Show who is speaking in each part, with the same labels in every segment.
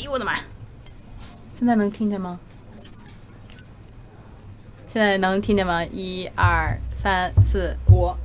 Speaker 1: 呦我的妈！
Speaker 2: 现在能听见吗？现在能听见吗？1、2、3、4、5。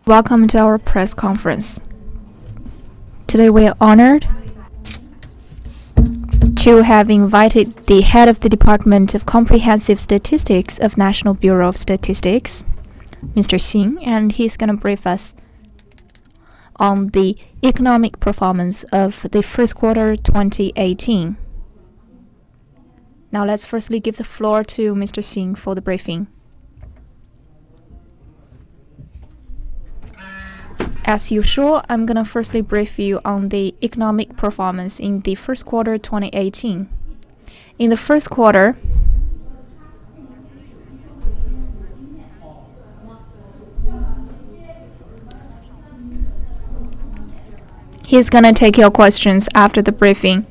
Speaker 3: Welcome to our press conference. Today we are honored to have invited the head of the Department of Comprehensive Statistics of National Bureau of Statistics, Mr. Xing, and he's going to brief us on the economic performance of the first quarter 2018. Now let's firstly give the floor to Mr. Xing for the briefing. As usual, I'm going to firstly brief you on the economic performance in the first quarter 2018. In the first quarter, he's going to take your questions after the briefing.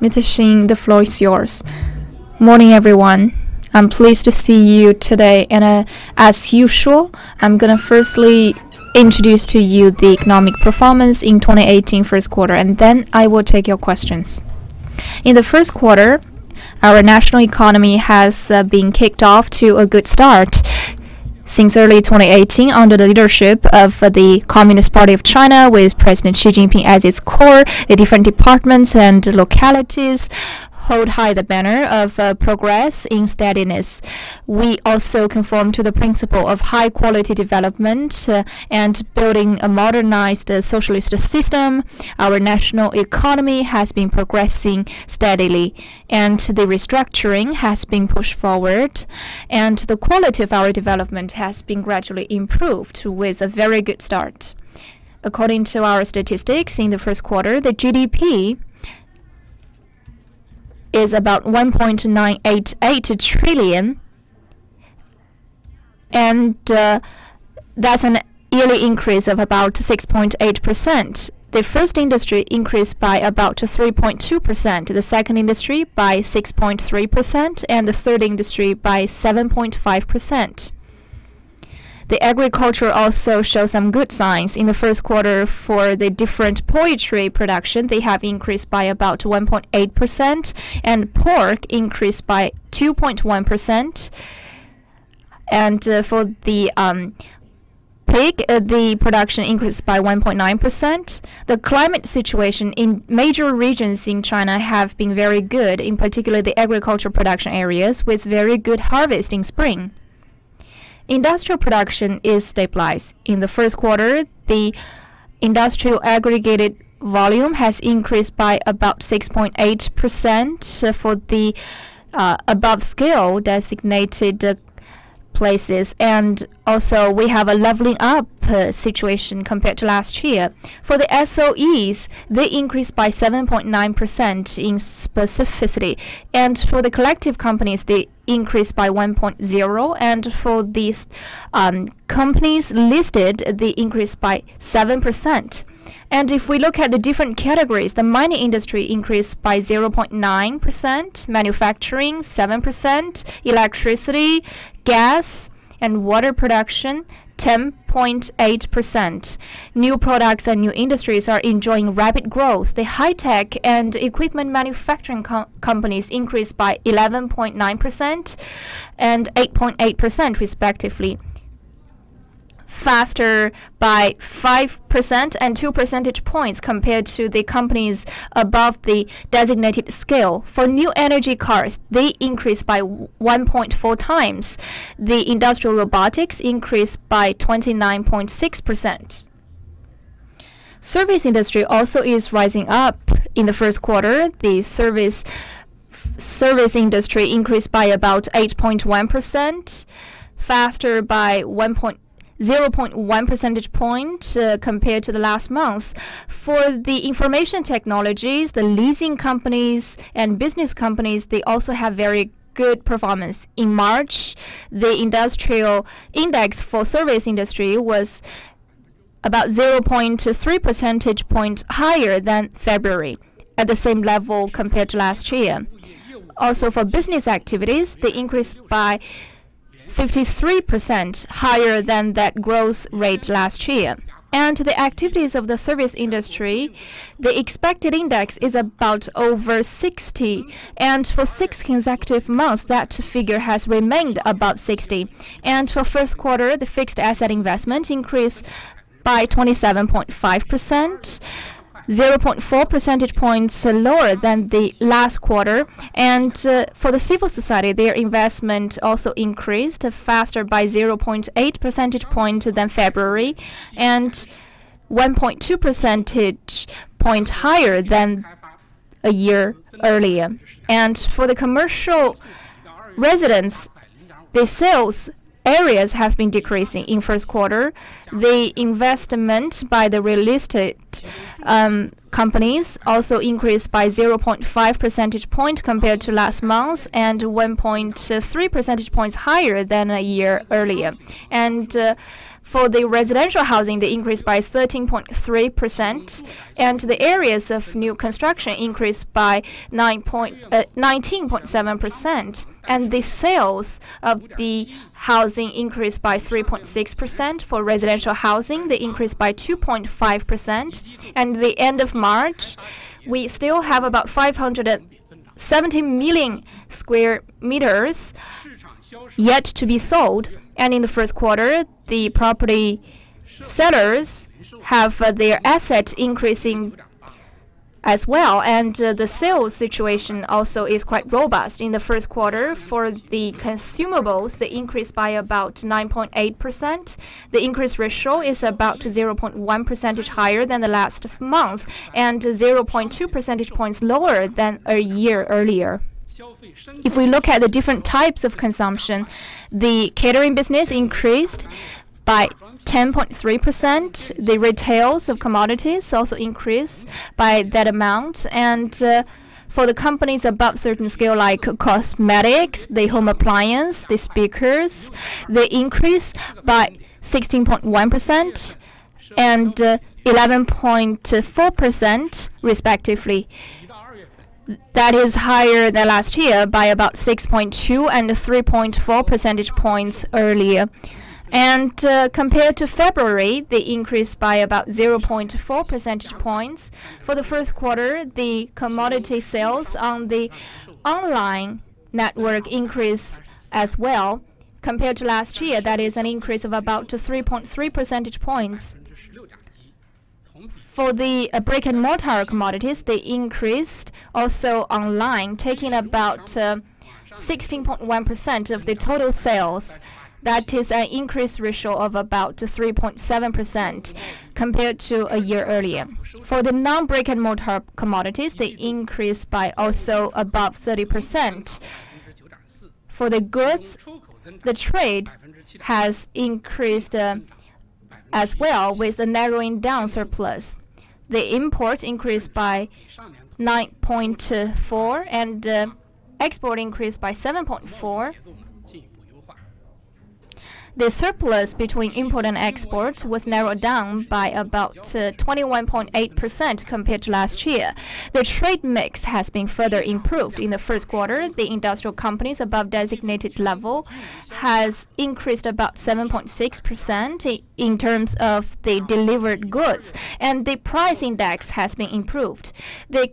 Speaker 3: Mr. Xing, the floor is yours. Morning, everyone. I'm pleased to see you today, and as usual, I'm going to firstly introduce to you the economic performance in 2018 first quarter, and then I will take your questions. In the first quarter, our national economy has been kicked off to a good start. Since early 2018, under the leadership of the Communist Party of China, with President Xi Jinping as its core, the different departments and localities hold high the banner of progress in steadiness. We also conform to the principle of high-quality development and building a modernized socialist system. Our national economy has been progressing steadily, and the restructuring has been pushed forward, and the quality of our development has been gradually improved with a very good start. According to our statistics, in the first quarter, the GDP is about 1.988 trillion, and that's an yearly increase of about 6.8%. The first industry increased by about 3.2%, the second industry by 6.3%, and the third industry by 7.5%. The agriculture also shows some good signs. In the first quarter, for the different poultry production, they have increased by about 1.8%, and pork increased by 2.1%. And for the pig, the production increased by 1.9%. The climate situation in major regions in China have been very good, in particular the agricultural production areas, with very good harvest in spring. Industrial production is stabilized. In the first quarter, the industrial aggregated volume has increased by about 6.8% for the above scale designated places, and also we have a leveling up situation compared to last year. For the SOEs, they increased by 7.9% in specificity, and for the collective companies, they increased by 1.0%, and for these companies listed, they increased by 7%. And if we look at the different categories, the mining industry increased by 0.9%, manufacturing 7%, electricity, gas, and water production 10.8%. New products and new industries are enjoying rapid growth. The high-tech and equipment manufacturing companies increased by 11.9% and 8.8% respectively, faster by 5% and 2 percentage points compared to the companies above the designated scale. For new energy cars, they increased by 1.4 times. The industrial robotics increased by 29.6%. Service industry also is rising up. In the first quarter, the service industry increased by about 8.1%, faster by 0.1 percentage point compared to the last month. For the information technologies, the leasing companies and business companies, they also have very good performance. In March, the industrial index for service industry was about 0.3 percentage points higher than February, at the same level compared to last year. Also for business activities, they increased by 53% higher than that growth rate last year. And the activities of the service industry, the expected index is about over 60. And for 6 consecutive months, that figure has remained above 60. And for first quarter, the fixed asset investment increased by 27.5%. 0.4 percentage points lower than the last quarter. And for the civil society, their investment also increased faster by 0.8 percentage point than February and 1.2 percentage point higher than a year earlier. And for the commercial residents, the sales areas have been decreasing in first quarter. The investment by the real estate companies also increased by 0.5 percentage point compared to last month and 1.3 percentage points higher than a year earlier. And for the residential housing, they increased by 13.3%, and the areas of new construction increased by 19.7%. And the sales of the housing increased by 3.6%. For residential housing, they increased by 2.5%. And at the end of March, we still have about 570 million square meters yet to be sold. And in the first quarter, the property sellers have their assets increasing as well, and the sales situation also is quite robust. In the first quarter, for the consumables, they increased by about 9.8%. The increase ratio is about 0.1 percentage higher than the last month and 0.2 percentage points lower than a year earlier. If we look at the different types of consumption, the catering business increased by 10.3%. The retails of commodities also increased by that amount. And for the companies above certain scale, like cosmetics, the home appliance, the speakers, they increased by 16.1% and 11.4% respectively. That is higher than last year by about 6.2 and 3.4 percentage points earlier. And compared to February, they increased by about 0.4 percentage points. For the first quarter, the commodity sales on the online network increased as well. Compared to last year, that is an increase of about 3.3 percentage points. For the brick-and-mortar commodities, they increased also online, taking about 16.1% of the total sales. That is an increase ratio of about 3.7% compared to a year earlier. For the non-brick-and-mortar commodities, they increased by also above 30%. For the goods, the trade has increased as well, with the narrowing down surplus. The import increased by 9.4 and export increased by 7.4. The surplus between import and export was narrowed down by about 21.8% compared to last year. The trade mix has been further improved. In the first quarter, the industrial companies above designated level has increased about 7.6% in terms of the delivered goods, and the price index has been improved. The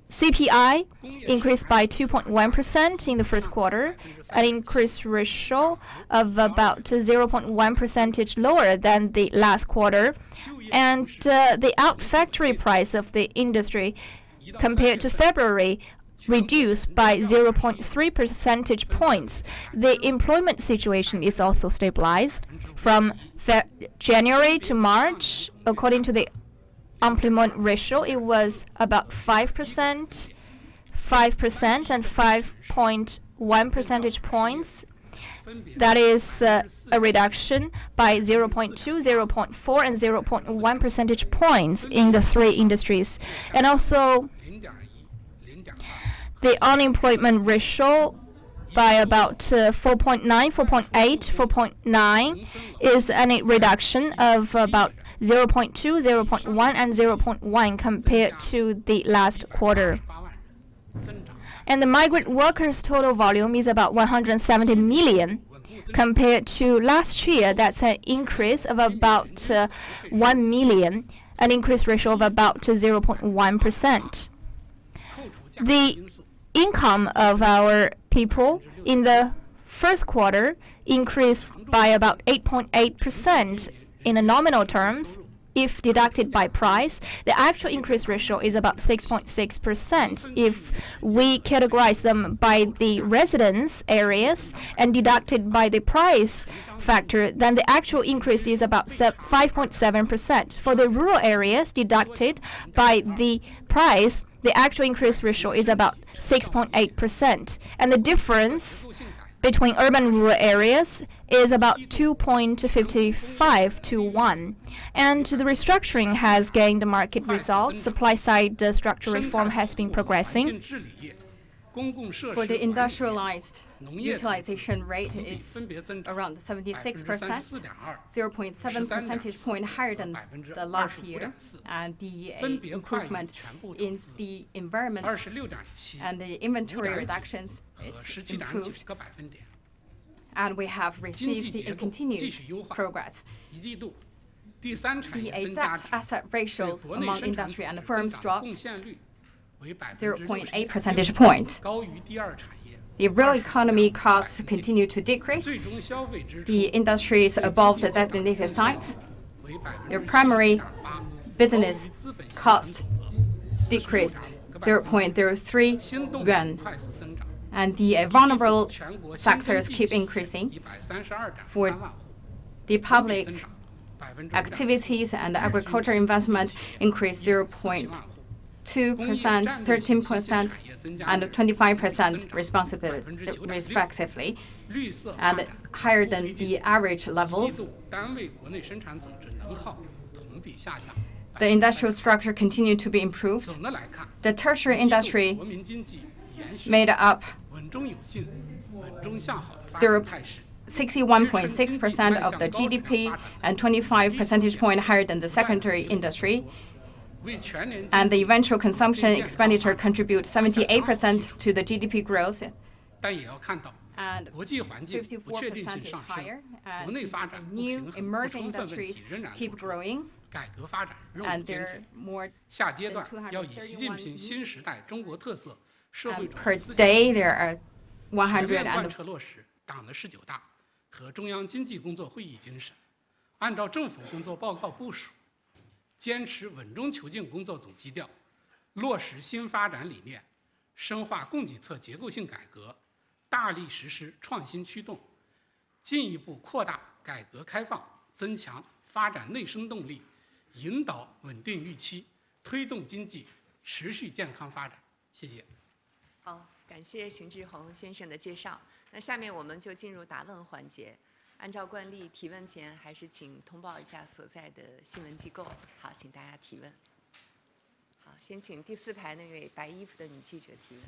Speaker 3: CPI increased by 2.1% in the first quarter, an increase ratio of about 0.1 percentage lower than the last quarter. And the out-factory price of the industry compared to February reduced by 0.3 percentage points. The employment situation is also stabilized. From January to March, according to the employment ratio, it was about 5%, 5%, and 5.1 percentage points. That is a reduction by 0.2, 0.4, and 0.1 percentage points in the three industries. And also, the unemployment ratio by about 4.9, 4.8, 4.9 is a reduction of about 0.2, 0.1, and 0.1 compared to the last quarter. And the migrant workers' total volume is about 170 million. Compared to last year, that's an increase of about 1 million, an increase ratio of about 0.1%. The income of our people in the first quarter increased by about 8.8% in the nominal terms. If deducted by price, the actual increase ratio is about 6.6%. If we categorize them by the residence areas and deducted by the price factor, then the actual increase is about 5.7%. For the rural areas, deducted by the price, the actual increase ratio is about 6.8%. And the difference between urban and rural areas is about 2.55 to 1. And the restructuring has gained market results. Supply-side structural reform has been progressing.
Speaker 2: For the industrialized utilization rate is around 76%, 0.7 percentage point higher than the last year, and the improvement in the environment and the inventory reductions is improved. And we have received the continued progress. The debt asset ratio among industry and firms dropped 0.8 percentage point. The real economy costs continue to decrease. The industries above the designated sites, their primary business cost decreased 0.03 yuan. And the vulnerable sectors keep increasing. For the public activities and agriculture investment increased 0.2%, 13%, and 25% respectively, and higher than the average levels. The industrial structure continued to be improved. The tertiary industry made up 61.6% of the GDP and 25 percentage points higher than the secondary industry. And the eventual consumption expenditure contributes 78% to the GDP growth, and 54% is higher. And new emerging industries keep growing, and there are more than 231 and per day there are 100 and
Speaker 1: 坚持稳中求进工作总基调，落实新发展理念，深化供给侧结构性改革，大力实施创新驱动，进一步扩大改革开放，增强发展内生动力，引导稳定预期，推动经济持续健康发展。谢谢。
Speaker 4: 好，感谢邢志宏先生的介绍。那下面我们就进入答问环节。按照惯例，提问前还是请通报一下所在的新闻机构。好，请大家提问。好，先请第4排那位白衣服的女记者提问。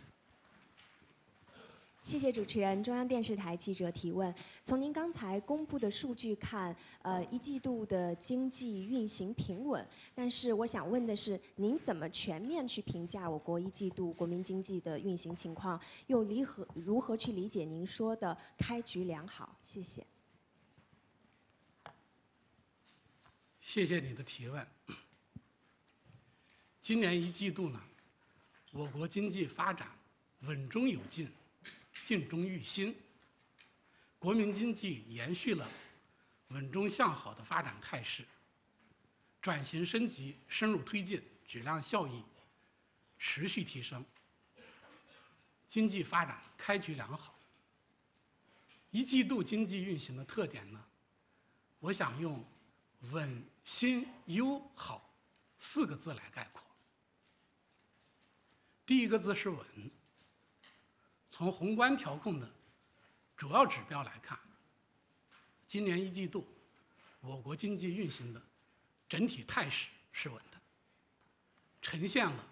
Speaker 5: 谢谢主持人。中央电视台记者提问：从您刚才公布的数据看，一季度的经济运行平稳。但是我想问的是，您怎么全面去评价我国一季度国民经济的运行情况？又如何去理解您说的开局良好？谢谢。
Speaker 1: 谢谢你的提问。今年一季度呢，我国经济发展稳中有进，进中育新，国民经济延续了稳中向好的发展态势，转型升级深入推进，质量效益持续提升，经济发展开局良好。一季度经济运行的特点呢，我想用稳、新、优、好4个字来概括。第一个字是稳。从宏观调控的主要指标来看，今年一季度我国经济运行的整体态势是稳的，呈现了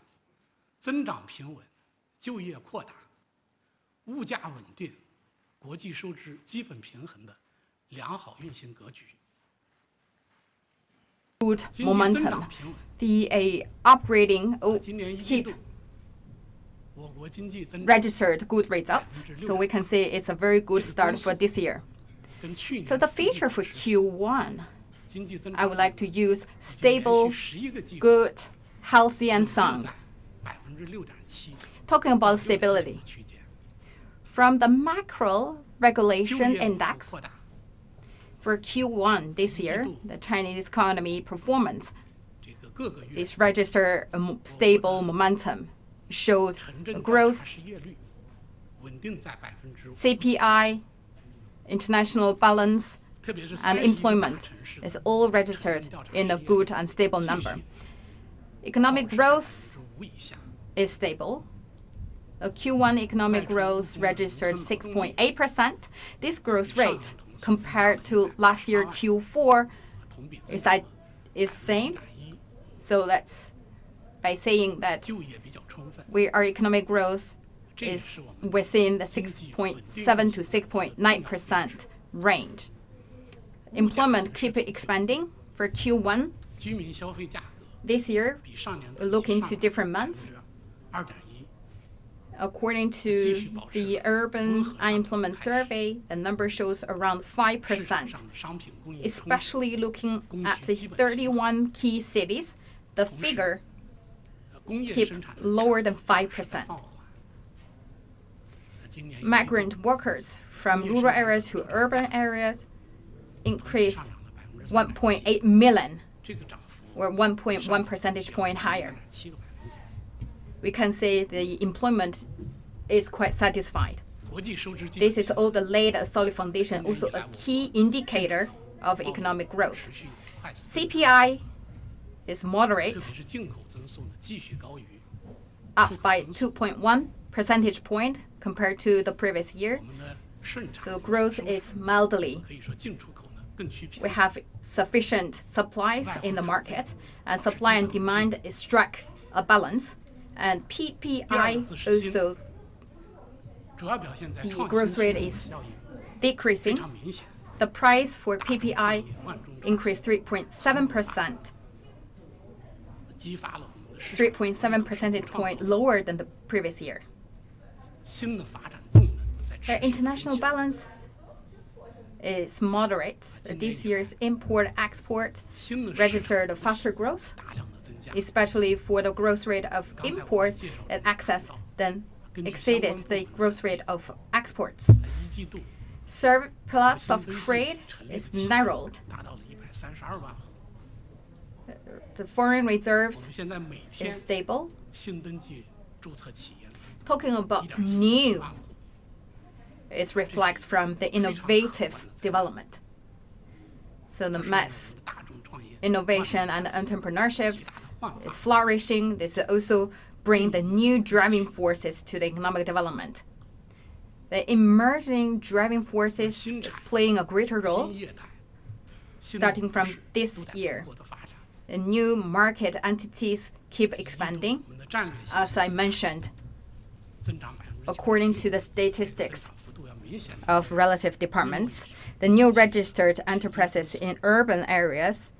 Speaker 1: 增长平稳、就业扩大、物价稳定、国际收支基本平衡的良好运行格局。
Speaker 2: Good momentum. The operating keep registered good results, so we can say it's a very good start for this year. So the feature for Q1, I would like to use stable, good, healthy, and sound. Talking about stability, from the macro regulation index, for Q1 this year, the Chinese economy performance is registered a stable momentum, showed growth, CPI, international balance, and employment is all registered in a good and stable number. Economic growth is stable. A Q1 economic growth registered 6.8%. This growth rate compared to last year Q4 is same. So that's by saying that our economic growth is within the 6.7 to 6.9% range. Employment keep expanding for Q1. This year, we look into different months. According to the Urban Unemployment Survey, the number shows around 5%. Especially looking at the 31 key cities, the figure keeps lower than 5%. Migrant workers from rural areas to urban areas increased 1.8 million, or 1.1 percentage point higher. We can say the employment is quite satisfied. This is all the laid a solid foundation, also a key indicator of economic growth. CPI is moderate, up by 2.1 percentage point compared to the previous year. The growth is mildly. We have sufficient supplies in the market, and supply and demand is struck a balance. And PPI also, the growth rate is decreasing. The price for PPI increased 3.7%, 3.7 percentage point lower than the previous year. The international balance is moderate. This year's import-export registered a faster growth, especially for the growth rate of imports and excess than exceeded the growth rate of exports. Surplus of trade is narrowed. The foreign reserves is stable. Talking about new, it reflects from the innovative development. So the mass innovation and entrepreneurship is flourishing. This also brings the new driving forces to the economic development. The emerging driving forces is playing a greater role starting from this year. The new market entities keep expanding. As I mentioned, according to the statistics of relative departments, the new registered enterprises in urban areas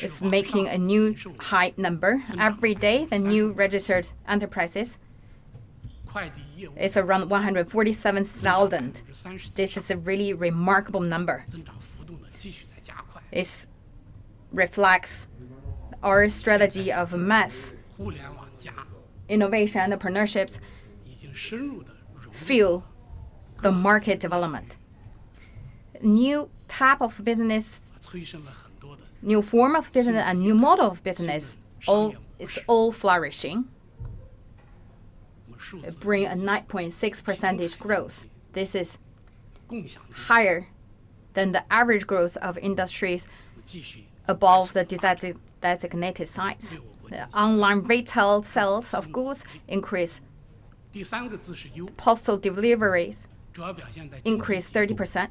Speaker 2: is making a new high number. Every day, the new registered enterprises is around 147,000. This is a really remarkable number. It reflects our strategy of mass innovation and entrepreneurships fuel the market development. New type of business, new form of business, and new model of business is all flourishing. It brings a 9.6% growth. This is higher than the average growth of industries above the designated size. The online retail sales of goods increase. Postal deliveries increase 30%.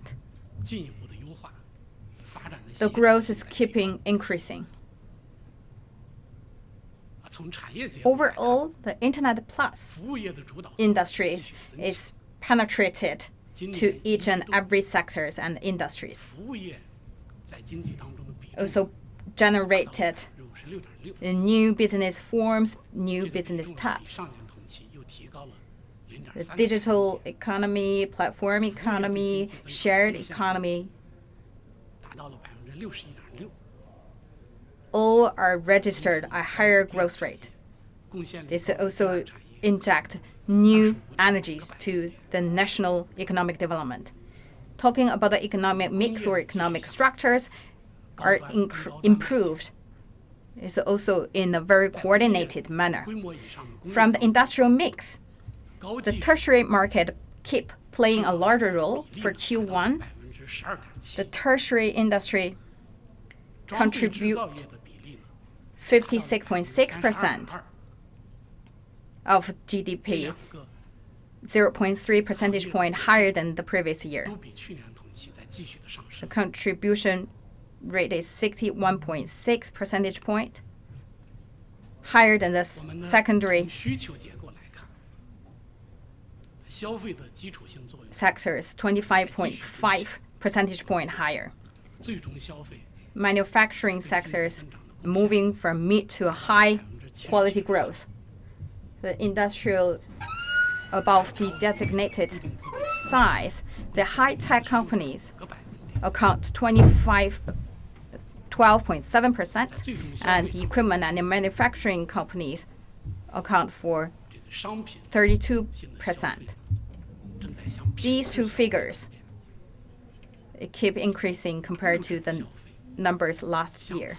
Speaker 2: The growth is keeping increasing. Overall, the Internet Plus industries is penetrated to each and every sectors and industries. Also generated new business forms, new business types. The digital economy, platform economy, shared economy, all are registered a higher growth rate. This also inject new energies to the national economic development. Talking about the economic mix or economic structures are improved. It's also in a very coordinated manner. From the industrial mix, the tertiary market keep playing a larger role. For Q1, the tertiary industry contribute 56.6% of GDP, 0.3 percentage point higher than the previous year. The contribution rate is 61.6 percentage point, higher than the secondary sectors, 25.5 percentage point higher. Manufacturing sectors moving from mid to high quality growth. The industrial above the designated size, the high-tech companies account 12.7%, and the equipment and the manufacturing companies account for 32%. These two figures keep increasing compared to the numbers last year.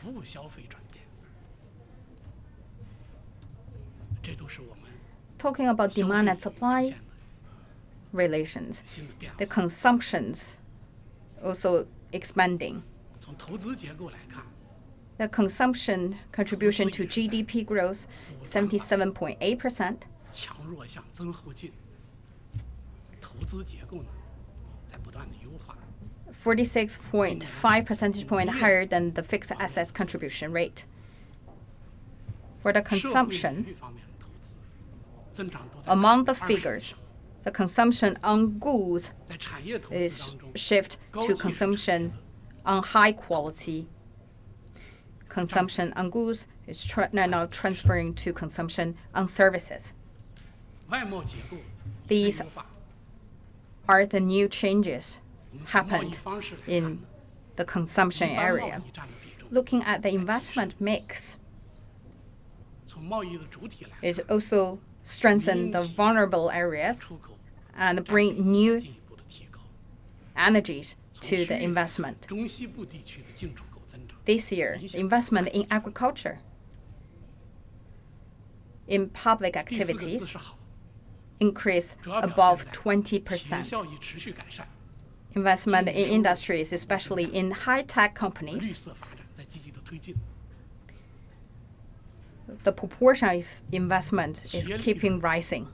Speaker 2: Talking about demand and supply relations, the consumptions also expanding. The consumption contribution to GDP growth, 77.8%. 46.5 percentage point higher than the fixed assets contribution rate. For the consumption, among the figures, the consumption on goods is shift to consumption on high quality. Consumption on goods is now transferring to consumption on services. These are the new changes happened in the consumption area. Looking at the investment mix, it also strengthens the vulnerable areas and bring new energies to the investment. This year, investment in agriculture, in public activities, increased above 20%. Investment in industries, especially in high-tech companies, the proportion of investment is keeping rising.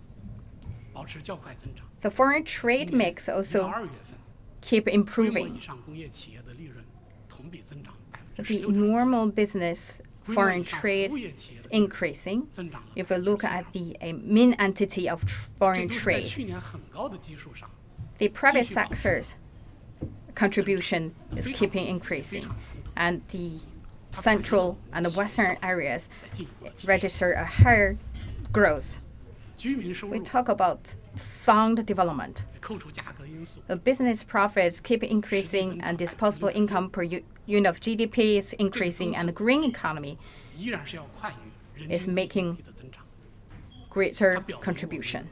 Speaker 2: The foreign trade mix also keep improving. The normal business foreign trade is increasing. If we look at the main entity of foreign trade, the private sector's contribution is keeping increasing, and the central and the western areas register a higher growth. We talk about sound development. The business profits keep increasing, and disposable income per unit of GDP is increasing, and the green economy is making greater contribution.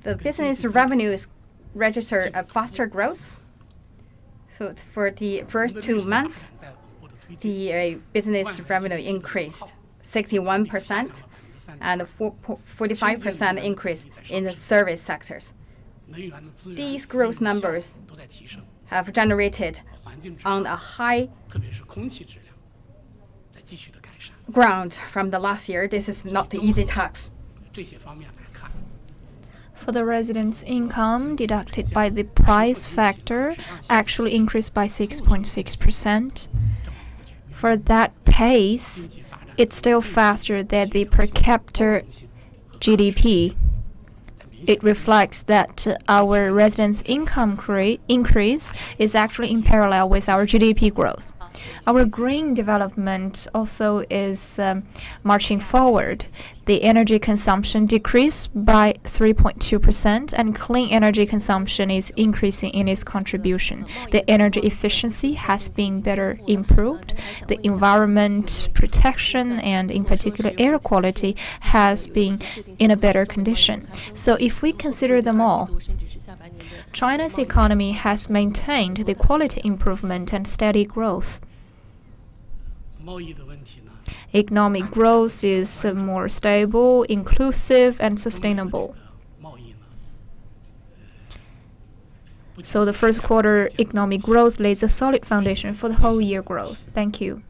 Speaker 2: The business revenue is registered a faster growth. So for the first 2 months, the business revenue increased 61%, and 45% increase in the service sectors. These growth numbers have generated on a high ground from the last year. This is not the easy task.
Speaker 3: For the residents' income deducted by the price factor actually increased by 6.6%. For that pace, it's still faster than the per capita GDP. It reflects that our residents' income increase is actually in parallel with our GDP growth. Our green development also is marching forward. The energy consumption decreased by 3.2%, and clean energy consumption is increasing in its contribution. The energy efficiency has been better improved. The environment protection, and in particular air quality, has been in a better condition. So if we consider them all, China's economy has maintained the quality improvement and steady growth. Economic growth is more stable, inclusive, and sustainable. So the first quarter economic growth lays a solid foundation for the whole year growth. Thank you.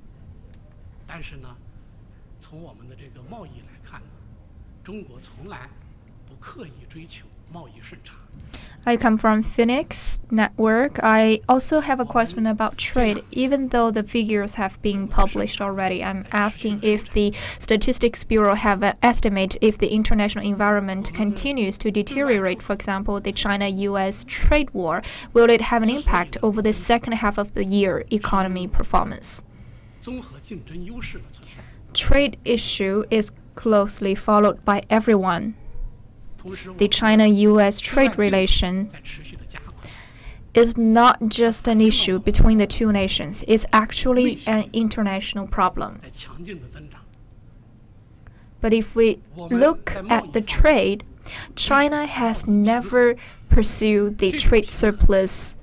Speaker 3: I come from Phoenix Network. I also have a question about trade. Even though the figures have been published already, I'm asking if the Statistics Bureau have an estimate if the international environment continues to deteriorate. For example, the China-US trade war, will it have an impact over the second half of the year economy performance? Trade issue is closely followed by everyone. The China-US trade relation is not just an issue between the two nations. It's actually an international problem. But if we look at the trade, China has never pursued the trade surplus.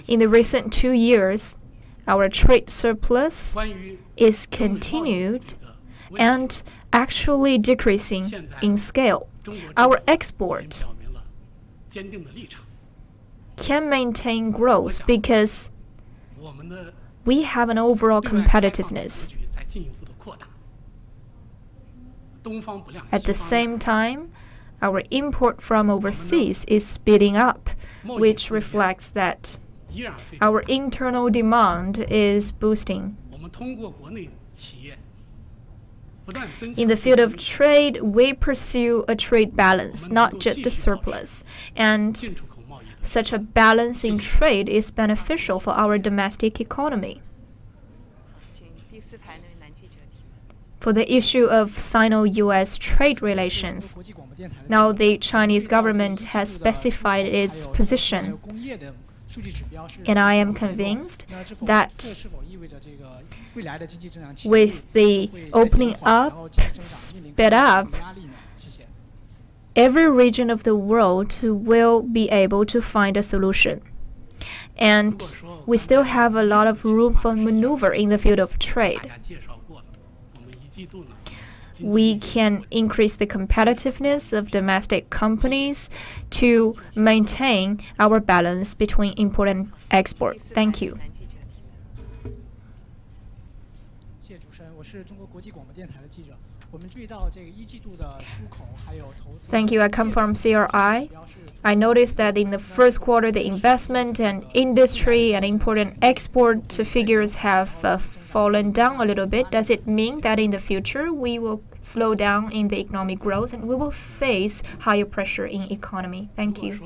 Speaker 3: In the recent 2 years, our trade surplus is continued and actually decreasing in scale. Our export can maintain growth because we have an overall competitiveness. At the same time, our import from overseas is speeding up, which reflects that our internal demand is boosting. In the field of trade, we pursue a trade balance, not just a surplus. And such a balance in trade is beneficial for our domestic economy. For the issue of Sino-US trade relations, now the Chinese government has specified its position. And I am convinced that with the opening up, sped up, every region of the world will be able to find a solution. And we still have a lot of room for maneuver in the field of trade. We can increase the competitiveness of domestic companies to maintain our balance between import and export. Thank you. Thank you. I come from CRI. I noticed that in the first quarter, the investment and industry and import and export figures have fallen down a little bit. Does it mean that in the future we will slow down in the economic growth and we will face higher pressure in economy? Thank you.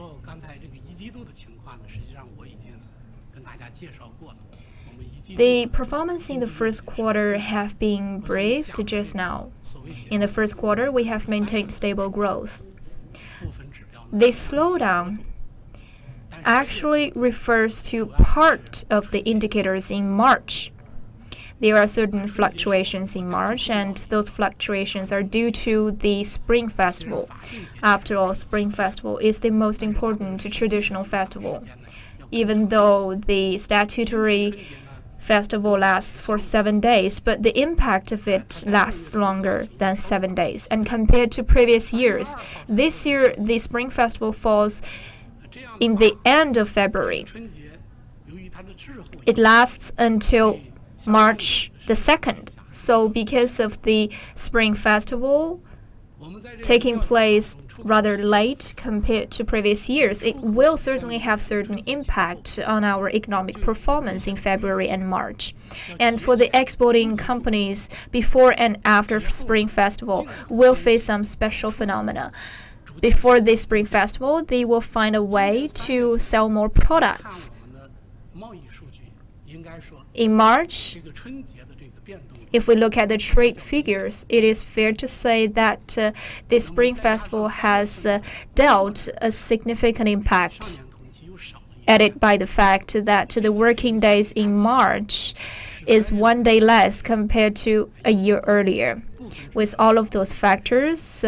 Speaker 3: The performance in the first quarter have been briefed just now. In the first quarter, we have maintained stable growth. This slowdown actually refers to part of the indicators in March. There are certain fluctuations in March, and those fluctuations are due to the Spring Festival. After all, Spring Festival is the most important traditional festival. Even though the statutory festival lasts for 7 days, but the impact of it lasts longer than 7 days. And compared to previous years, this year the Spring Festival falls in the end of February. It lasts until March the 2nd. So because of the Spring Festival taking place rather late compared to previous years, it will certainly have certain impact on our economic performance in February and March. And for the exporting companies, before and after Spring Festival will face some special phenomena. Before the Spring Festival, they will find a way to sell more products. In March, if we look at the trade figures, it is fair to say that the Spring Festival has dealt a significant impact, added by the fact that the working days in March is 1 day less compared to a year earlier. With all of those factors,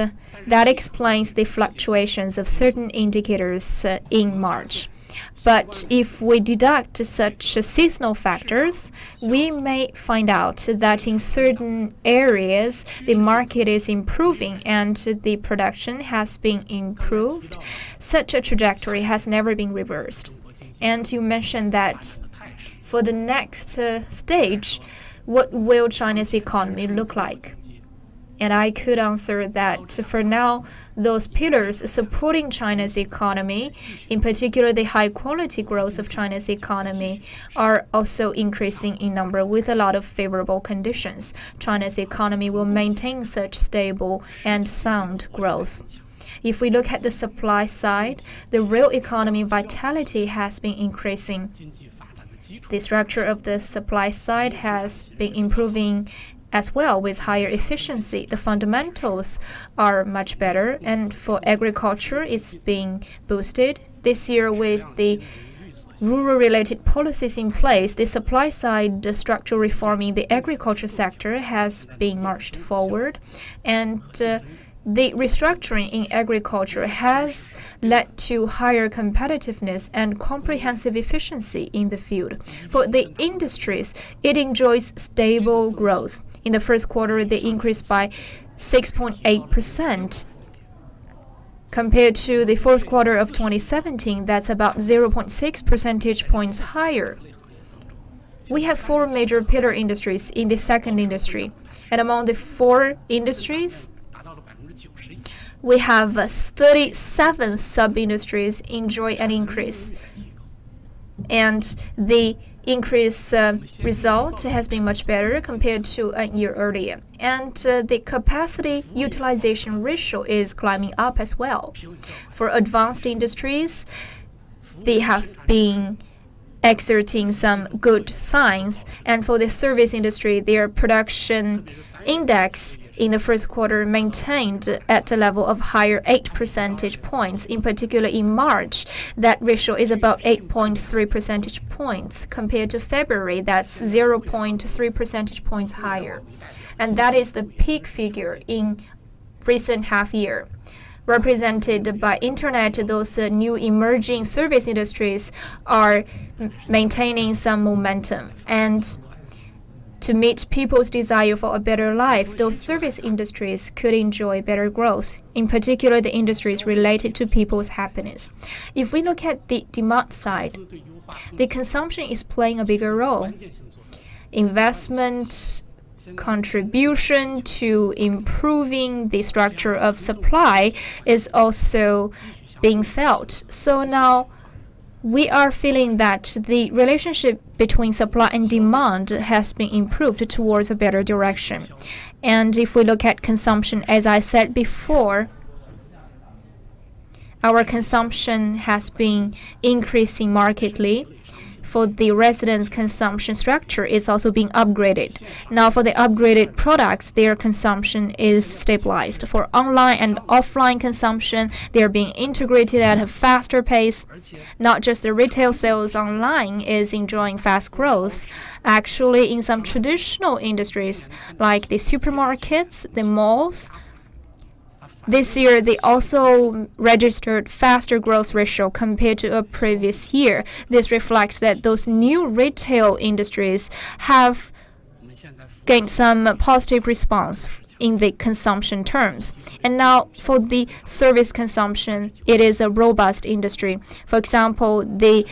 Speaker 3: that explains the fluctuations of certain indicators in March. But if we deduct such seasonal factors, we may find out that in certain areas the market is improving and the production has been improved. Such a trajectory has never been reversed. And you mentioned that for the next stage, what will China's economy look like? And I could answer that for now, those pillars supporting China's economy, in particular the high-quality growth of China's economy, are also increasing in number with a lot of favorable conditions. China's economy will maintain such stable and sound growth. If we look at the supply side, the real economy vitality has been increasing. The structure of the supply side has been improving as well with higher efficiency. The fundamentals are much better, and for agriculture, it's being boosted. This year, with the rural-related policies in place, the supply side structural reform in the agriculture sector has been marched forward, and the restructuring in agriculture has led to higher competitiveness and comprehensive efficiency in the field. For the industries, it enjoys stable growth. In the first quarter, they increased by 6.8%. Compared to the fourth quarter of 2017, that's about 0.6 percentage points higher. We have 4 major pillar industries in the second industry. And among the 4 industries, we have 37 sub-industries enjoy an increase. And the increase result has been much better compared to a year earlier. And the capacity utilization ratio is climbing up as well. For advanced industries, they have been exerting some good signs. And for the service industry, their production index in the first quarter maintained at a level of higher 8 percentage points. In particular, in March, that ratio is about 8.3 percentage points. Compared to February, that's 0.3 percentage points higher. And that is the peak figure in recent half year. Represented by internet, those new emerging service industries are maintaining some momentum. And to meet people's desire for a better life, those service industries could enjoy better growth, in particular the industries related to people's happiness. If we look at the demand side, the consumption is playing a bigger role. Investment contribution to improving the structure of supply is also being felt. So now we are feeling that the relationship between supply and demand has been improved towards a better direction. And if we look at consumption, as I said before, our consumption has been increasing markedly. For the residents' consumption structure is also being upgraded. Now for the upgraded products, their consumption is stabilized. For online and offline consumption, they are being integrated at a faster pace. Not just the retail sales online is enjoying fast growth. Actually, in some traditional industries like the supermarkets, the malls, this year, they also registered faster growth ratio compared to a previous year. This reflects that those new retail industries have gained some positive response in the consumption terms. And now for the service consumption, it is a robust industry. For example, the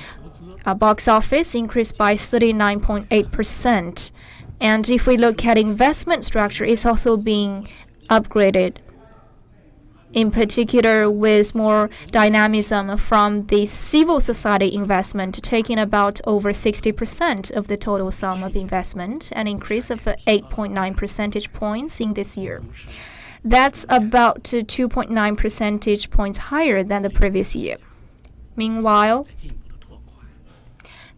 Speaker 3: box office increased by 39.8%. And if we look at investment structure, it's also being upgraded, in particular with more dynamism from the civil society investment, taking about over 60% of the total sum of investment, an increase of 8.9 percentage points in this year. That's about 2.9 percentage points higher than the previous year. Meanwhile,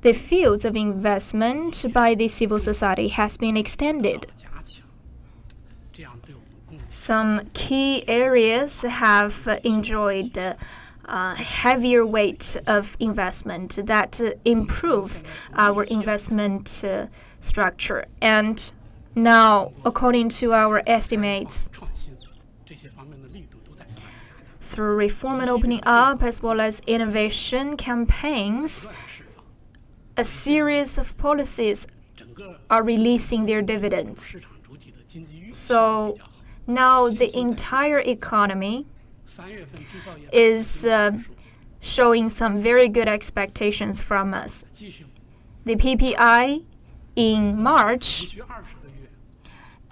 Speaker 3: the fields of investment by the civil society has been extended. Some key areas have enjoyed a heavier weight of investment that improves our investment structure. And now, according to our estimates, through reform and opening up, as well as innovation campaigns, a series of policies are releasing their dividends. So now the entire economy is showing some very good expectations from us. The PPI in March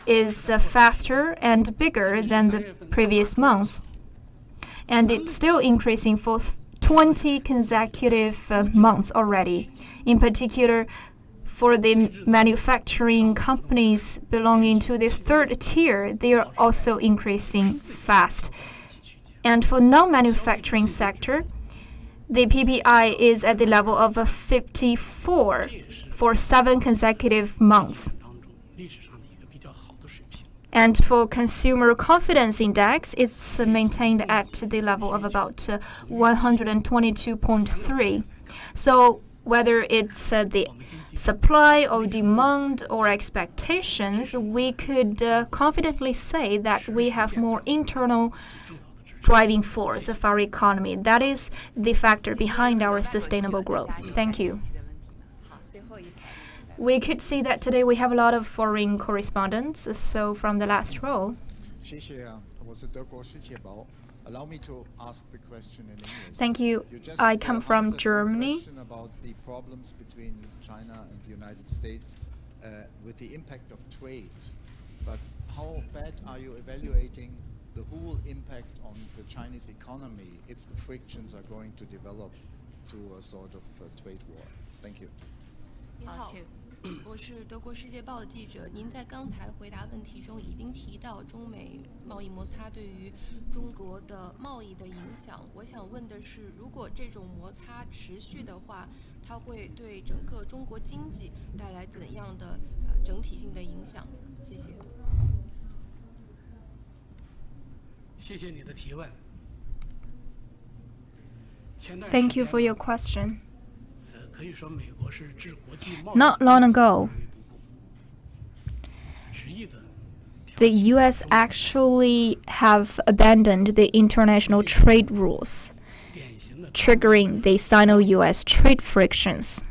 Speaker 3: is faster and bigger than the previous months, and it's still increasing for 20 consecutive months already. In particular, for the manufacturing companies belonging to the third tier, they are also increasing fast. And for non-manufacturing sector, the PPI is at the level of 54 for 7 consecutive months. And for consumer confidence index, it's maintained at the level of about 122.3. So whether it's the supply or demand or expectations, we could confidently say that we have more internal driving force of our economy. That is the factor behind our sustainable growth. Thank you. We could see that today we have a lot of foreign correspondents. So from the last row.
Speaker 6: Allow me to ask the question in English.
Speaker 3: Thank you. I come from Germany.
Speaker 6: About the problems between China and the United States with the impact of trade. But how bad are you evaluating the whole impact on the Chinese economy if the frictions are going to develop to a sort of trade war? Thank you.
Speaker 7: 您好，我是德国《世界报》的记者。您在刚才回答问题中已经提到中美贸易摩擦对于中国的贸易的影响。我想问的是，如果这种摩擦持续的话，它会对整个中国经济带来怎样的整体性的影响？谢谢。
Speaker 1: 谢谢你的提问。
Speaker 3: Thank you for your question.
Speaker 1: 可以说美国是置国际贸易
Speaker 3: Not long ago, the U.S. actually have abandoned the international trade rules, triggering the Sino-U.S. trade frictions.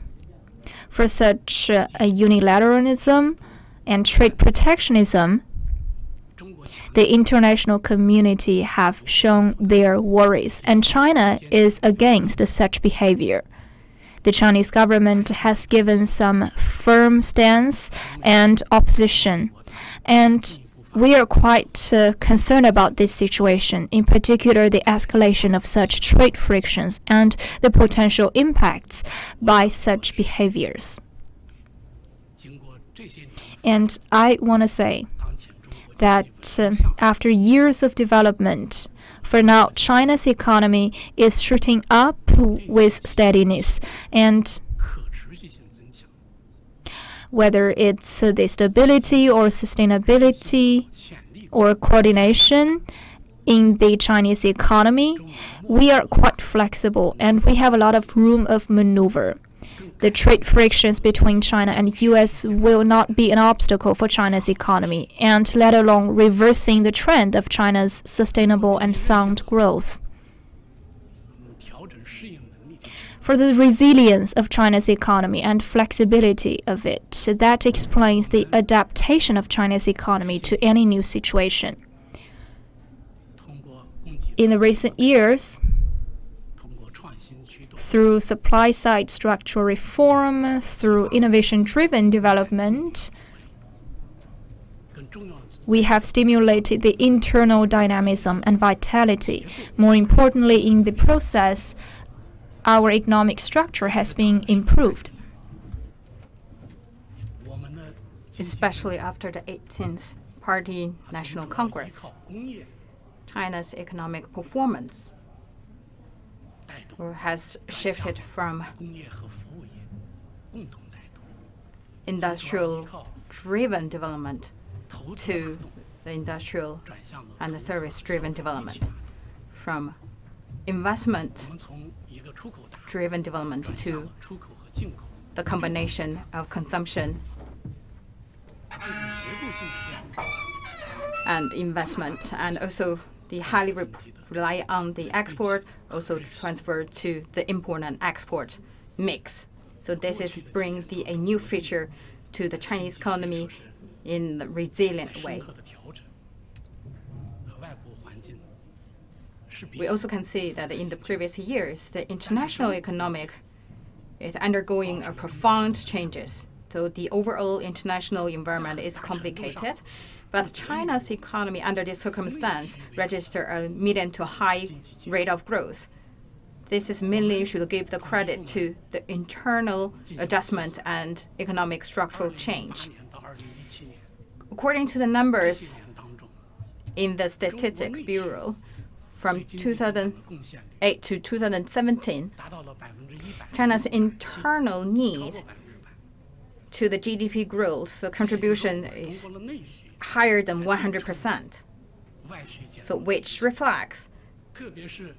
Speaker 3: For such unilateralism and trade protectionism, the international community have shown their worries, and China is against such behavior. The Chinese government has given some firm stance and opposition. And we are quite concerned about this situation, in particular the escalation of such trade frictions and the potential impacts by such behaviors. And I want to say that after years of development, for now, China's economy is shooting up with steadiness, and whether it's the stability or sustainability or coordination in the Chinese economy, we are quite flexible and we have a lot of room of maneuver. The trade frictions between China and US will not be an obstacle for China's economy, and let alone reversing the trend of China's sustainable and sound growth. For the resilience of China's economy and flexibility of it, that explains the adaptation of China's economy to any new situation. In the recent years, through supply-side structural reform, through innovation-driven development, we have stimulated the internal dynamism and vitality. More importantly, in the process, our economic structure has been improved.
Speaker 2: Especially after the 18th Party National Congress, China's economic performance has shifted from industrial-driven development to the industrial and the service-driven development, from investment-driven development to the combination of consumption and investment, and also the highly rely on the export, also transfer to the import and export mix. So this is bring a new feature to the Chinese economy in a resilient way. We also can see that in the previous years, the international economic is undergoing a profound changes. So the overall international environment is complicated, but China's economy under this circumstance registered a medium to high rate of growth. This is mainly should give the credit to the internal adjustment and economic structural change. According to the numbers in the Statistics Bureau, from 2008 to 2017, China's internal need to the GDP growth, the contribution is higher than 100%, so which reflects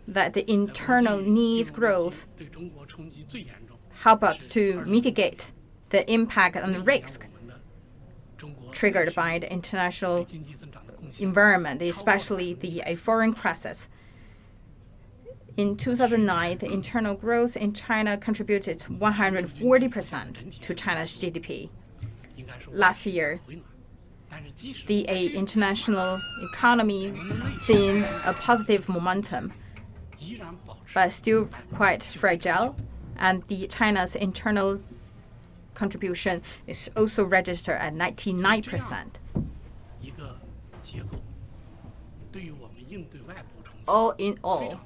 Speaker 2: that the internal needs growth help us to mitigate the impact and the risk triggered by the international environment, especially the foreign crisis. In 2009, the internal growth in China contributed 140% to China's GDP. Last year, the international economy seen a positive momentum, but still quite fragile, and the China's internal contribution is also registered at 99%. All in all,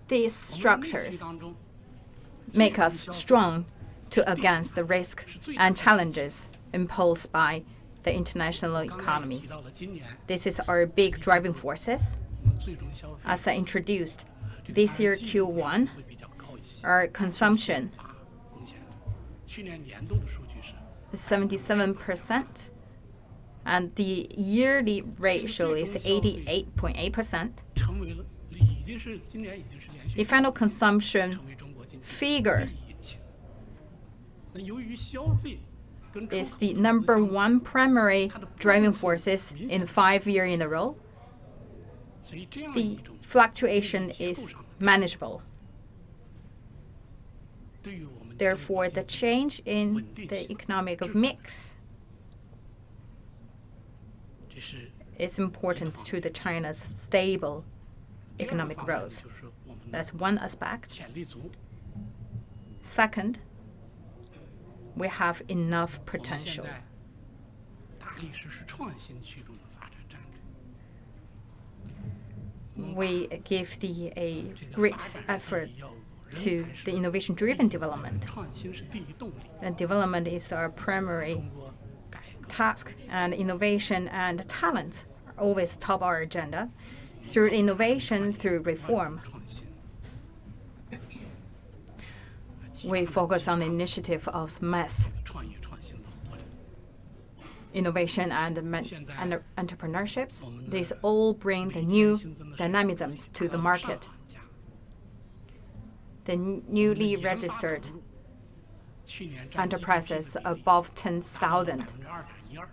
Speaker 2: these structures make us strong against the risks and challenges imposed by the international economy. This is our big driving forces. As I introduced, this year Q1, our consumption is 77%, and the yearly ratio is 88.8%. The final consumption figure is the #1 primary driving forces in 5 years in a row. The fluctuation is manageable. Therefore, the change in the economic mix is important to the China's stable economic growth. That's one aspect. Second, we have enough potential. We give a great effort to the innovation-driven development. And development is our primary task, and innovation and talent are always top our agenda. Through innovation, through reform, we focus on the initiative of mass innovation and entrepreneurships. These all bring the new dynamisms to the market. The newly registered enterprises above 10,000.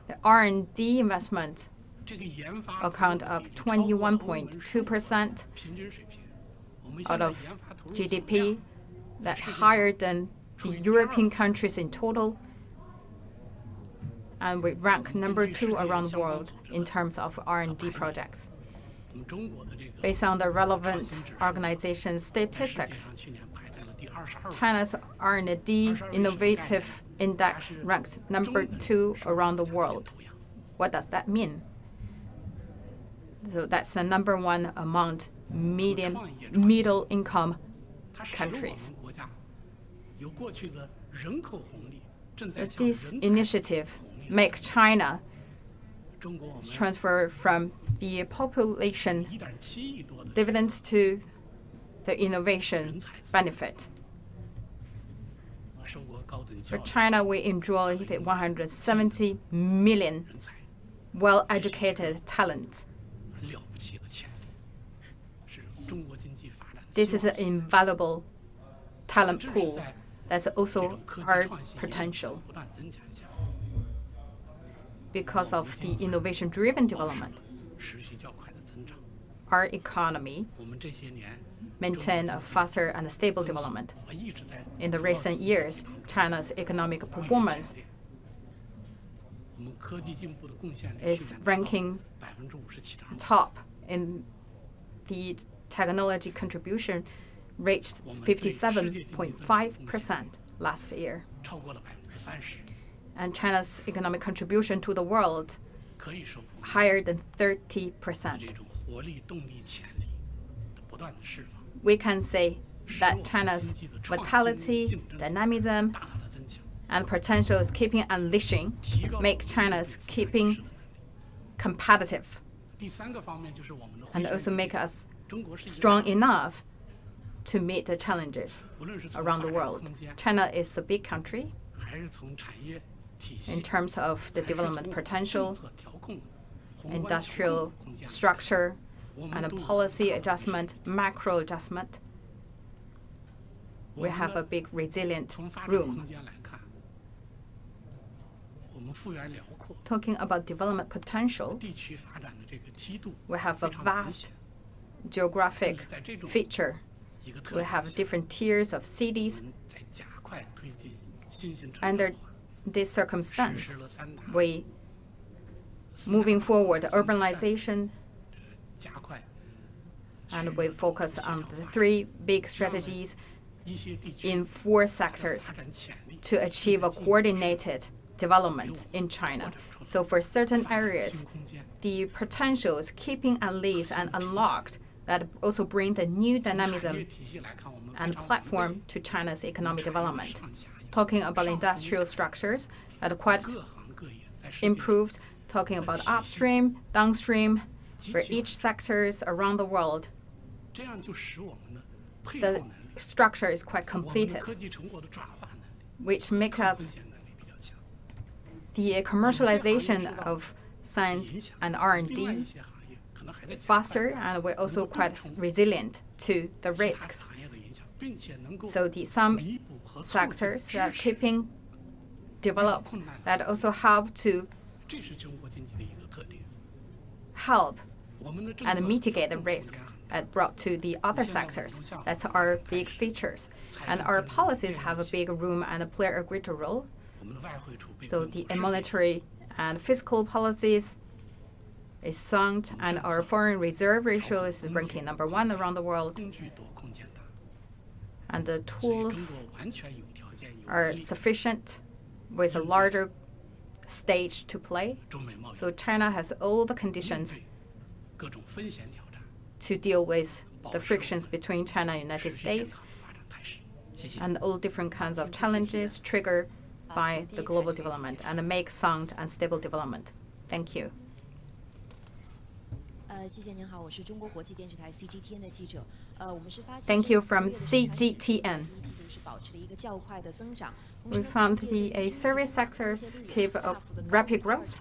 Speaker 2: The R&D investment account of 21.2% out of GDP. That's higher than the European countries in total. And we rank number 2 around the world in terms of R&D projects. Based on the relevant organization statistics, China's R&D Innovative Index ranks number 2 around the world. What does that mean? So that's the number 1 among middle income countries. This initiative make China transfer from the population dividends to the innovation benefit. For China, we enjoy the 170 million well-educated talents. This is an invaluable talent pool. That's also our potential. Because of the innovation-driven development, our economy maintained a faster and stable development. In the recent years, China's economic performance is ranking top in the technology contribution, reached 57.5% last year. And China's economic contribution to the world higher than 30%. We can say that China's vitality, dynamism, and potential is keeping unleashing, make China's keeping competitive, and also make us strong enough to meet the challenges around the world. China is a big country in terms of the development potential, industrial structure, and a policy adjustment, macro adjustment. We have a big resilient room. Talking about development potential, we have a vast geographic feature. We have different tiers of cities. Under this circumstance, we moving forward urbanization, and we focus on the 3 big strategies in 4 sectors to achieve a coordinated development in China. So for certain areas, the potential is keeping unleashed and unlocked that also bring the new dynamism and platform to China's economic development. Talking about industrial structures that are quite improved, talking about upstream, downstream, for each sectors around the world, the structure is quite completed, which makes us the commercialization of science and R&D faster, and we're also quite resilient to the risks. So some sectors that are keeping developed that also help to help and mitigate the risk brought to the other sectors. That's our big features. And our policies have a big room and play a greater role. So the monetary and fiscal policies is sound, and our foreign reserve ratio is ranking number 1 around the world. And the tools are sufficient with a larger stage to play. So China has all the conditions to deal with the frictions between China and the United States and all different kinds of challenges triggered by the global development and make sound and stable development. Thank you.
Speaker 8: 谢谢您好，我是中国国际电视台 CGTN 的记者。我们是发现
Speaker 2: Thank you from CGTN.
Speaker 8: 一季度是保持了一个较快的增长。
Speaker 2: We found the service sectors keep a rapid growth.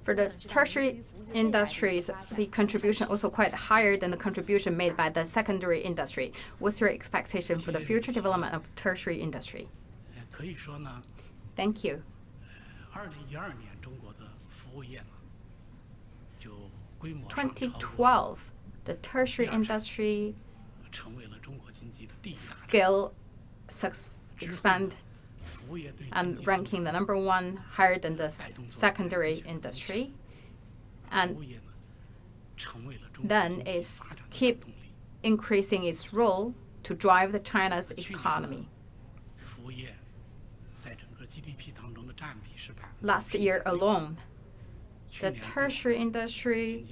Speaker 2: For the tertiary industries, the contribution also quite higher than the contribution made by the secondary industry. What's your expectation for the future development of tertiary industry? Thank you. 2012, the tertiary industry scale expand and ranking the #1 higher than the secondary industry, and then it's keep increasing its role to drive the China's economy. Last year alone, the tertiary industry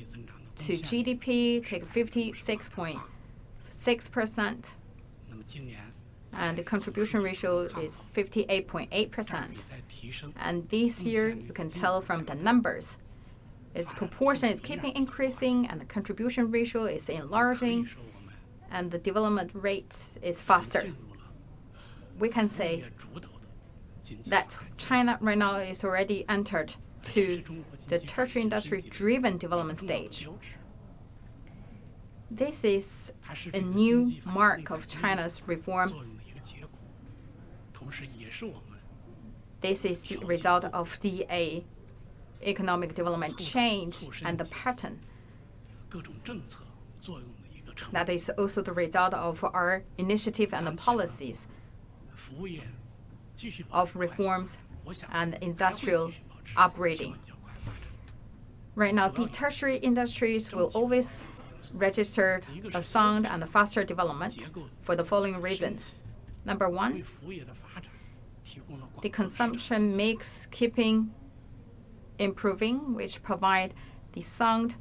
Speaker 2: to GDP take 56.6%, and the contribution ratio is 58.8%. And this year, you can tell from the numbers, its proportion is keeping increasing, and the contribution ratio is enlarging, and the development rate is faster. We can say that China right now is already entered to the tertiary industry-driven development stage. This is a new mark of China's reform. This is the result of the economic development change and the pattern. That is also the result of our initiative and the policies of reforms and industrial upgrading. Right now, the tertiary industries will always register a sound and a faster development for the following reasons. Number one, the consumption mix keeping improving, which provide the sound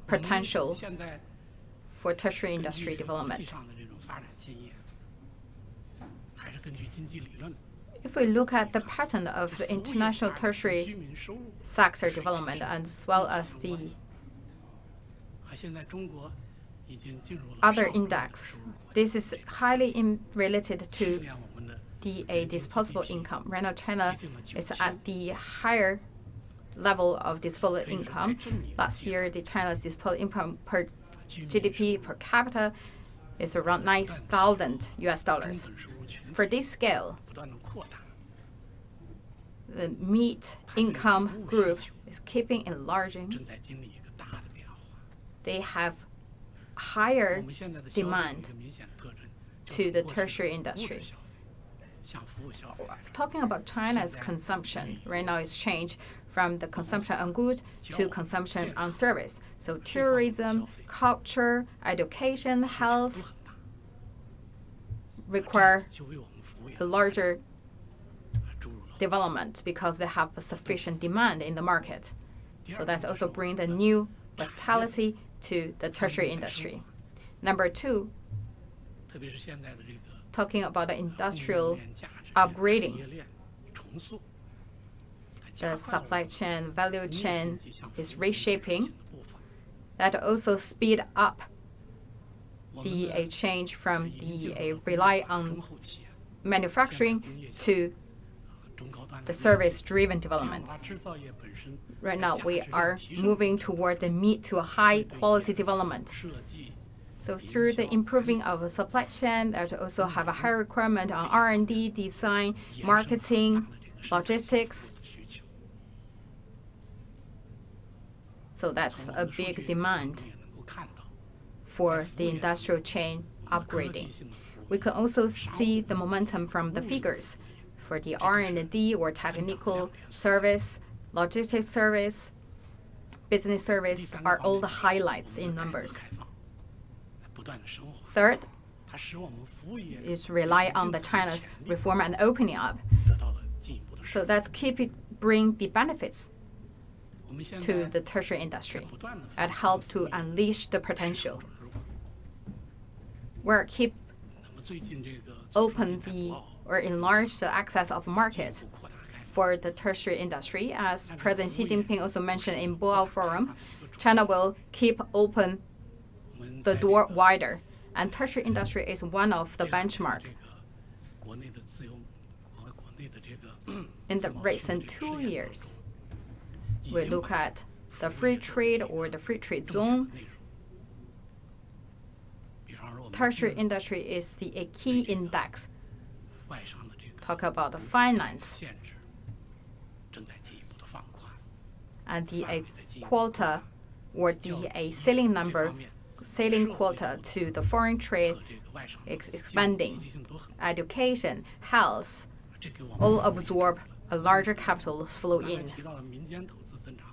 Speaker 2: potential for tertiary industry development. If we look at the pattern of the international tertiary sector development as well as the other index, this is highly related to the disposable income. Right now, China is at the higher level of disposable income. Last year, China's disposable income per GDP per capita is around $9,000. For this scale, the mid-income group is keeping enlarging. They have higher demand to the tertiary industry. Talking about China's consumption, right now it's changed from the consumption on goods to consumption on service. So tourism, culture, education, health require a larger development because they have a sufficient demand in the market. So that's also bring the new vitality to the tertiary industry. Number two, talking about the industrial upgrading. The supply chain, value chain is reshaping. That also speed up the change from the rely on manufacturing to the service-driven development. Right now, we are moving toward the mid to high quality development. So through the improving of the supply chain, that also have a higher requirement on R&D, design, marketing, logistics. So that's a big demand for the industrial chain upgrading. We can also see the momentum from the figures for the R&D or technical service, logistics service, business service are all the highlights in numbers. Third is rely on the China's reform and opening up. So that's keep bring the benefits to the tertiary industry and help to unleash the potential. We'll keep open or enlarge the access of markets for the tertiary industry. As President Xi Jinping also mentioned in Boao Forum, China will keep open the door wider, and tertiary industry is one of the benchmark. In the recent 2 years, we look at the free trade or the free trade zone. Tertiary industry is a key index. Talk about the finance and the quota or the ceiling quota to the foreign trade is expanding. Education, health, all absorb a larger capital flow in.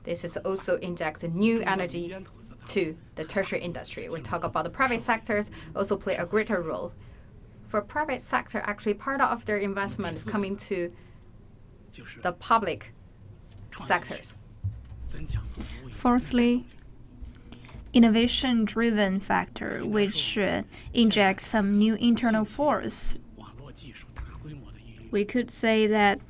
Speaker 2: This is also injecting new energy to the tertiary industry. We talk about the private sectors also play a greater role. For private sector, actually part of their investment is coming to the public sectors.
Speaker 3: Fourthly, innovation-driven factor, which injects some new internal force. We could say that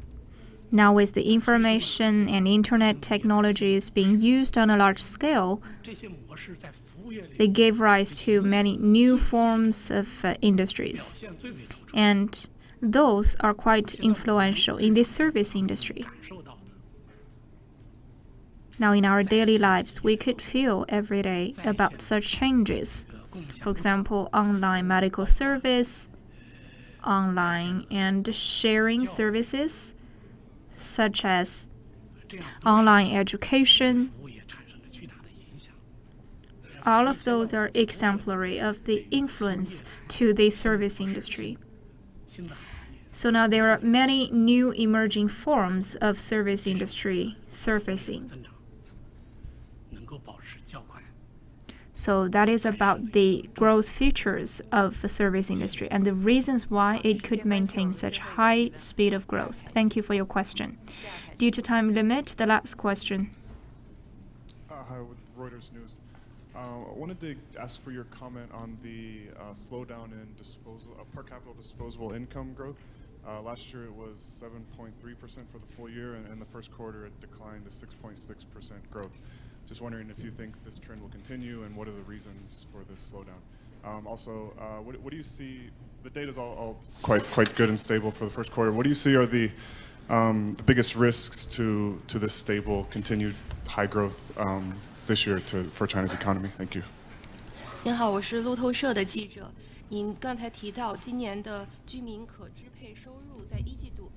Speaker 3: now with the information and internet technologies being used on a large scale, they gave rise to many new forms of industries. And those are quite influential in the service industry. Now, in our daily lives, we could feel every day about such changes. For example, online medical service, online and sharing services, such as online education. All of those are exemplary of the influence to the service industry. So now there are many new emerging forms of service industry surfacing. So that is about the growth features of the service industry and the reasons why it could maintain such high speed of growth. Thank you for your question. Due to time limit, the last question.
Speaker 9: Hi, with Reuters News. I wanted to ask for your comment on the slowdown in per capita disposable income growth. Last year it was 7.3% for the full year, and in the first quarter it declined to 6.6% growth. Just wondering if you think this trend will continue, and what are the reasons for this slowdown? Also, what do you see? The data is all quite good and stable for the first quarter. What do you see are the biggest risks to this stable, continued high growth this year for China's economy? Thank you.
Speaker 7: 您好，我是路透社的记者。您刚才提到今年的居民可支配收入在一季度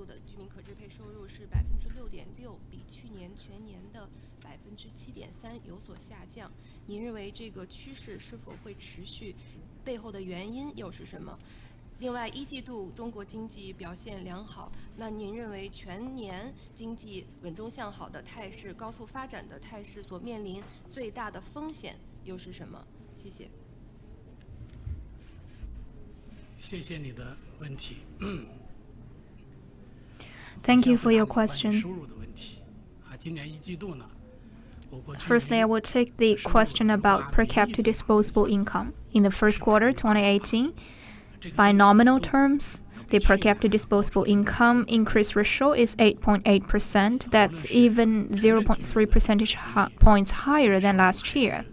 Speaker 7: 的居民可支配收入是6.6%，比去年全年的7.3%有所下降。您认为这个趋势是否会持续？背后的原因又是什么？另外，一季度中国经济表现良好，那您认为全年经济稳中向好的态势、高速发展的态势所面临最大的风险又是什么？谢谢。
Speaker 1: 谢谢你的问题。
Speaker 3: Thank you for your question.
Speaker 1: 收入的问题今年一季度呢？
Speaker 3: Firstly, I will take the question about per capita disposable income. In the first quarter 2018, by nominal terms, the per capita disposable income increase ratio is 8.8%. That's even 0.3 percentage points higher than last year.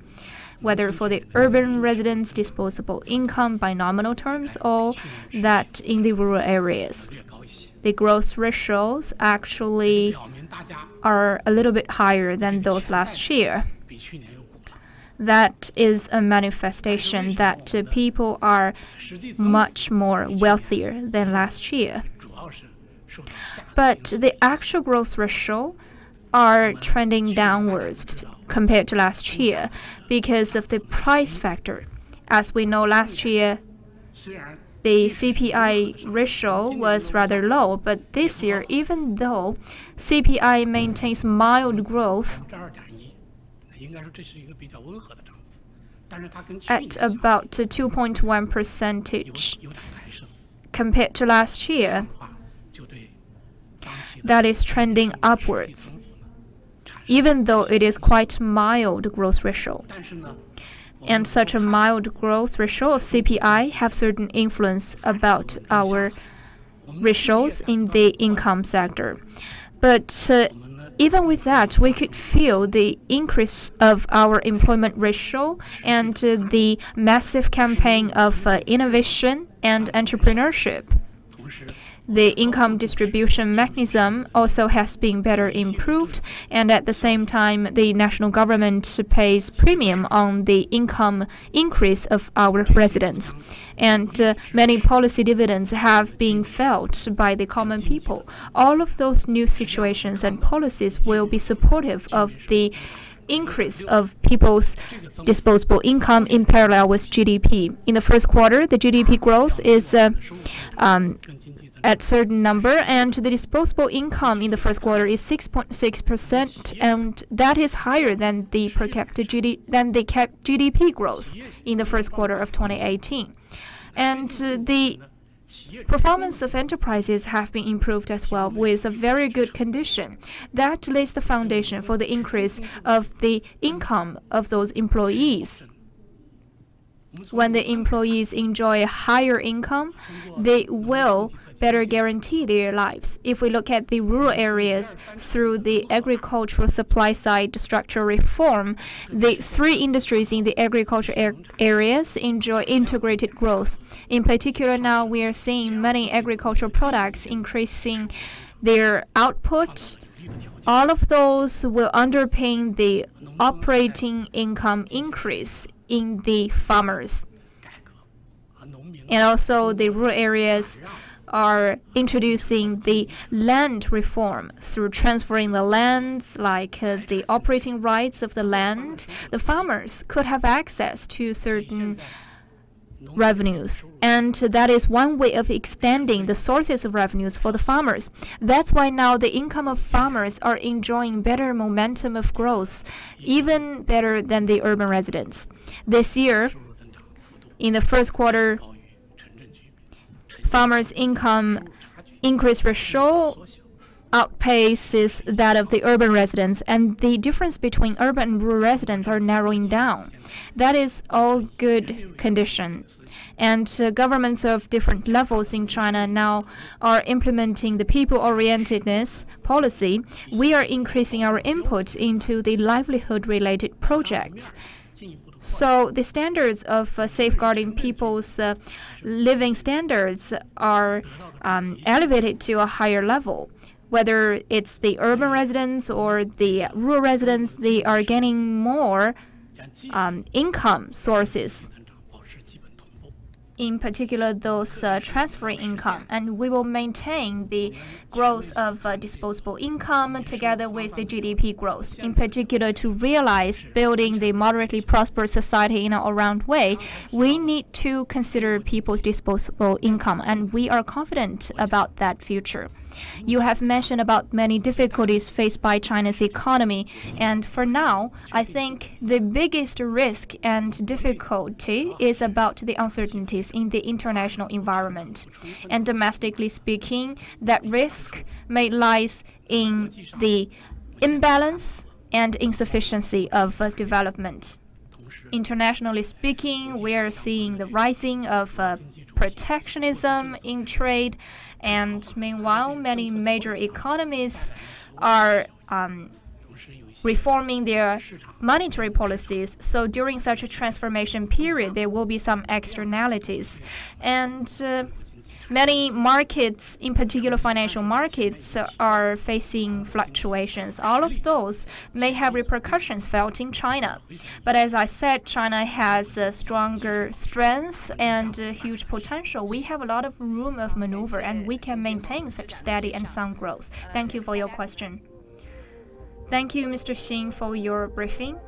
Speaker 3: Whether for the urban residents' disposable income by nominal terms or that in the rural areas. The growth ratios actually are a little bit higher than those last year. That is a manifestation that people are much more wealthier than last year. But the actual growth ratio are trending downwards compared to last year because of the price factor. As we know, last year the CPI ratio was rather low, but this year, even though CPI maintains mild growth at about 2.1%, compared to last year, that is trending upwards, even though it is quite mild growth ratio. And such a mild growth ratio of CPI have certain influence about our ratios in the income sector. But even with that, we could feel the increase of our employment ratio and the massive campaign of innovation and entrepreneurship. The income distribution mechanism also has been better improved, and at the same time, the national government pays premium on the income increase of our residents. And many policy dividends have been felt by the common people. All of those new situations and policies will be supportive of the increase of people's disposable income in parallel with GDP. In the first quarter, the GDP growth is at certain number, and the disposable income in the first quarter is 6.6%, and that is higher than the per-capita GDP growth in the first quarter of 2018. And the performance of enterprises have been improved as well, with a very good condition. That lays the foundation for the increase of the income of those employees. When the employees enjoy a higher income, they will better guarantee their lives. If we look at the rural areas through the agricultural supply side structural reform, the three industries in the agriculture areas enjoy integrated growth. In particular, now we are seeing many agricultural products increasing their output. All of those will underpin the operating income increase in the farmers. And also the rural areas are introducing the land reform through transferring the lands, like the operating rights of the land. The farmers could have access to certain revenues, and that is one way of extending the sources of revenues for the farmers. That's why now the income of farmers are enjoying better momentum of growth, even better than the urban residents. This year, in the first quarter, farmers' income increase ratio outpaces that of the urban residents, and the difference between urban and rural residents are narrowing down. That is all good conditions. And governments of different levels in China now are implementing the people-orientedness policy. We are increasing our input into the livelihood-related projects. So the standards of safeguarding people's living standards are elevated to a higher level. Whether it's the urban residents or the rural residents, they are gaining more income sources, in particular those transferring income. And we will maintain the growth of disposable income together with the GDP growth, in particular to realize building the moderately prosperous society in an all-round way. We need to consider people's disposable income, and we are confident about that future. You have mentioned about many difficulties faced by China's economy, and for now, I think the biggest risk and difficulty is about the uncertainties in the international environment. And domestically speaking, that risk may lies in the imbalance and insufficiency of development. Internationally speaking, we are seeing the rising of protectionism in trade, and meanwhile, many major economies are reforming their monetary policies. So during such a transformation period, there will be some externalities. And many markets, in particular financial markets, are facing fluctuations. All of those may have repercussions felt in China. But as I said, China has a stronger strength and huge potential. We have a lot of room of maneuver, and we can maintain such steady and sound growth. Thank you for your question. Thank you, Mr. Xing, for your briefing.